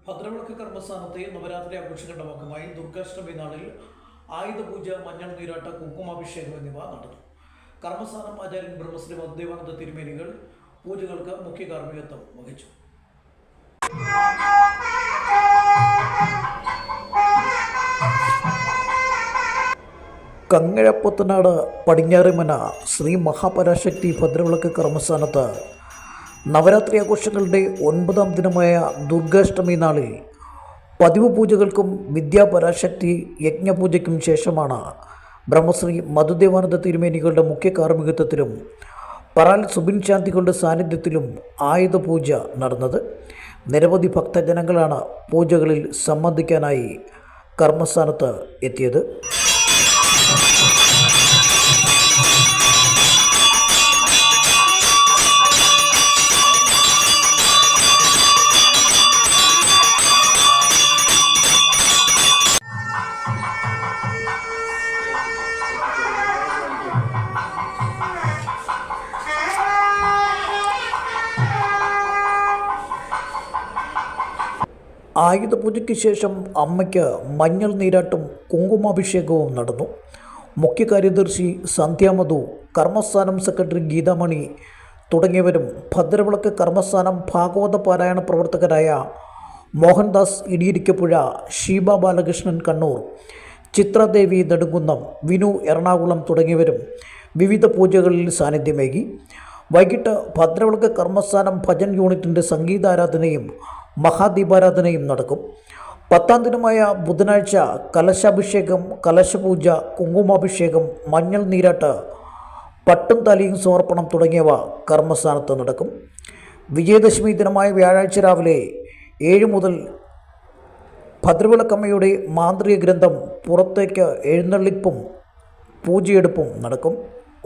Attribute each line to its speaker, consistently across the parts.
Speaker 1: ഭദ്രവിളക്ക് കർമ്മസ്ഥാനത്തെ നവരാത്രി ആഘോഷങ്ങളുടെ ഭാഗമായി ദുർഗാഷ്ടമി നാളിൽ ആയുധപൂജ, മഞ്ഞൾ നീരാട്ട, കുങ്കുമാഭിഷേകം എന്നിവ നടന്നു. കർമ്മസ്ഥാനം ആചാര്യൻ ബ്രഹ്മശ്രീ മധുദേവാനന്ദ തിരുമേനികൾ പൂജകൾക്ക് മുഖ്യ കാർമ്മികത്വം വഹിച്ചു. കങ്ങഴപ്പൊത്തനാട് പടിഞ്ഞാറേമന ശ്രീ മഹാപരാശക്തി ഭദ്രവിളക്ക് കർമ്മസ്ഥാനത്ത് നവരാത്രി ആഘോഷങ്ങളുടെ 9ാം ദിനമായ ദുർഗാഷ്ടമി നാളിൽ പതിവ് പൂജകൾക്കും വിദ്യാപരാശക്തി യജ്ഞപൂജയ്ക്കും ശേഷമാണ് ബ്രഹ്മശ്രീ മധുദേവാനന്ദ തിരുമേനികളുടെ മുഖ്യ കാർമ്മികത്വത്തിലും പറാൽ സുബിൻ ശാന്തികളുടെ സാന്നിധ്യത്തിലും ആയുധപൂജ നടന്നത്. നിരവധി ഭക്തജനങ്ങളാണ് പൂജകളിൽ സംബന്ധിക്കാനായി കർമ്മസ്ഥാനത്ത് എത്തിയത്. ആയുധപൂജയ്ക്ക് ശേഷം അമ്മയ്ക്ക് മഞ്ഞൾ നീരാട്ടും കുങ്കുമാഭിഷേകവും നടന്നു. മുഖ്യ കാര്യദർശി സന്ധ്യാമധു, കർമ്മസ്ഥാനം സെക്രട്ടറി ഗീതാമണി തുടങ്ങിയവരും ഭദ്രവിളക്ക് കർമ്മസ്ഥാനം ഭാഗവത പാരായണ പ്രവർത്തകരായ മോഹൻദാസ് ഇടിയിരിക്കപ്പുഴ, ഷീബ ബാലകൃഷ്ണൻ കണ്ണൂർ, ചിത്രദേവി നെടുങ്കുന്നം, വിനു എറണാകുളം തുടങ്ങിയവരും വിവിധ പൂജകളിൽ സാന്നിധ്യമേകി. വൈകിട്ട് ഭദ്രവിളക്ക് കർമ്മസ്ഥാനം ഭജൻ യൂണിറ്റിൻ്റെ സംഗീതാരാധനയും മഹാദീപാരാധനയും നടക്കും. 10ാം ദിനമായ ബുധനാഴ്ച കലശാഭിഷേകം, കലശപൂജ, കുങ്കുമാഭിഷേകം, മഞ്ഞൾ നീരാട്ട്, പട്ടും താലിയും സമർപ്പണം തുടങ്ങിയവ കർമ്മസ്ഥാനത്ത് നടക്കും. വിജയദശമി ദിനമായ വ്യാഴാഴ്ച രാവിലെ 7 മുതൽ ഭദ്രവിളക്കമ്മയുടെ മാന്ത്രിക ഗ്രന്ഥം പുറത്തേക്ക് എഴുന്നള്ളിപ്പും പൂജയെടുപ്പും നടക്കും.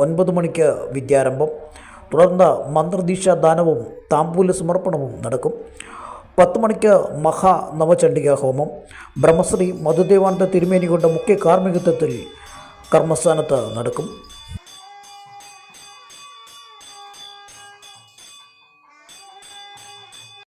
Speaker 1: 9 മണിക്ക് വിദ്യാരംഭം. തുടർന്ന് മന്ത്രദീക്ഷാദാനവും താമ്പൂല സമർപ്പണവും നടക്കും. 10 മണിക്ക് മഹാ നവചണ്ഡികാ ഹോമം ബ്രഹ്മശ്രീ മധുദേവാനന്ദ തിരുമേനികളുടെ മുഖ്യ കാർമ്മികത്വത്തിൽ കർമ്മസ്ഥാനത്ത് നടക്കും.